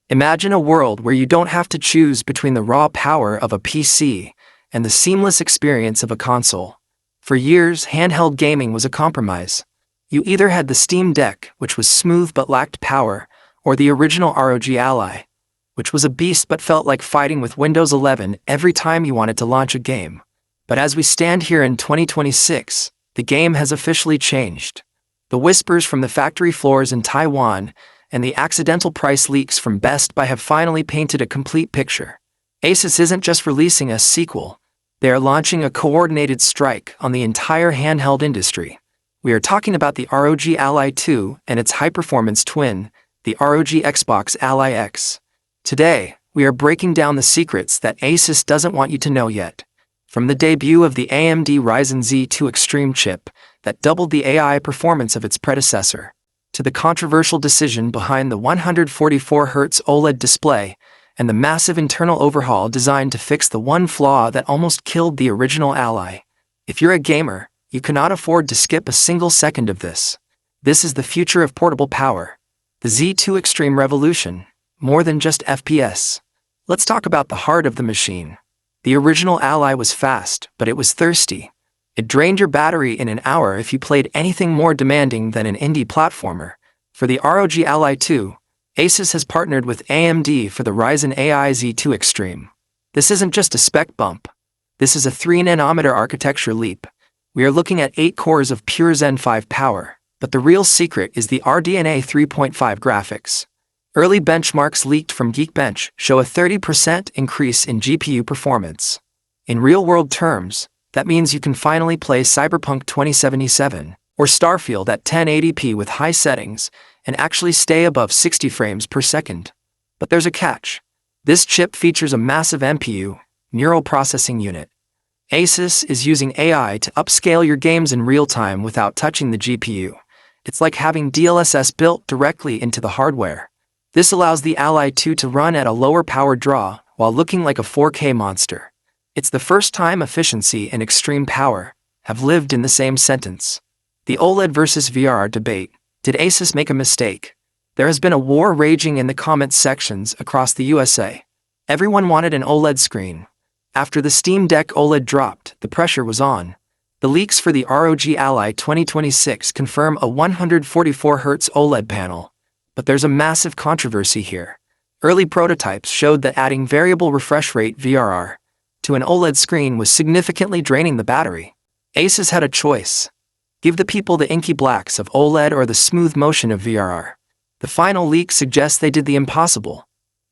Imagine a world where you don't have to choose between the raw power of a PC and the seamless experience of a console. For years, handheld gaming was a compromise. You either had the Steam Deck, which was smooth but lacked power, or the original ROG Ally, which was a beast but felt like fighting with Windows 11 every time you wanted to launch a game. But as we stand here in 2026, the game has officially changed. The whispers from the factory floors in Taiwan and the accidental price leaks from Best Buy have finally painted a complete picture. Asus isn't just releasing a sequel, they are launching a coordinated strike on the entire handheld industry. We are talking about the ROG Ally 2 and its high-performance twin, the ROG Xbox Ally X. Today, we are breaking down the secrets that Asus doesn't want you to know yet. From the debut of the AMD Ryzen Z2 Extreme chip that doubled the AI performance of its predecessor, to the controversial decision behind the 144Hz OLED display and the massive internal overhaul designed to fix the one flaw that almost killed the original Ally. If you're a gamer, you cannot afford to skip a single second of this. This is the future of portable power. The Z2 Extreme revolution, more than just FPS. Let's talk about the heart of the machine. The original Ally was fast, but it was thirsty. It drained your battery in an hour if you played anything more demanding than an indie platformer. For the ROG Ally 2, Asus has partnered with AMD for the Ryzen AI Z2 Extreme. This isn't just a spec bump. This is a 3-nanometer architecture leap. We are looking at 8 cores of pure Zen 5 power, but the real secret is the RDNA 3.5 graphics. Early benchmarks leaked from Geekbench show a 30% increase in GPU performance. In real-world terms, that means you can finally play Cyberpunk 2077 or Starfield at 1080p with high settings and actually stay above 60 frames per second. But there's a catch. This chip features a massive NPU, neural processing unit. Asus is using AI to upscale your games in real time without touching the GPU. It's like having DLSS built directly into the hardware. This allows the Ally 2 to run at a lower power draw while looking like a 4K monster. It's the first time efficiency and extreme power have lived in the same sentence. The OLED versus VR debate. Did Asus make a mistake? There has been a war raging in the comments sections across the USA. Everyone wanted an OLED screen. After the Steam Deck OLED dropped, the pressure was on. The leaks for the ROG Ally 2026 confirm a 144Hz OLED panel. But there's a massive controversy here. Early prototypes showed that adding variable refresh rate VRR to an OLED screen was significantly draining the battery. Asus had a choice. Give the people the inky blacks of OLED or the smooth motion of VRR. The final leak suggests they did the impossible.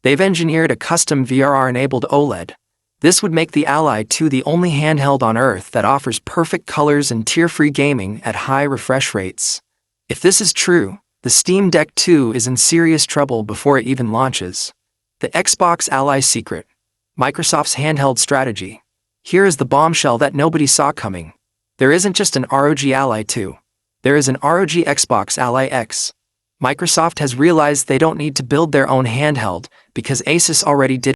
They've engineered a custom VRR-enabled OLED. This would make the Ally 2 the only handheld on Earth that offers perfect colors and tear-free gaming at high refresh rates. If this is true, the Steam Deck 2 is in serious trouble before it even launches. The Xbox Ally secret. Microsoft's handheld strategy. Here is the bombshell that nobody saw coming. There isn't just an ROG Ally 2. There is an ROG Xbox Ally X. Microsoft has realized they don't need to build their own handheld because Asus already did.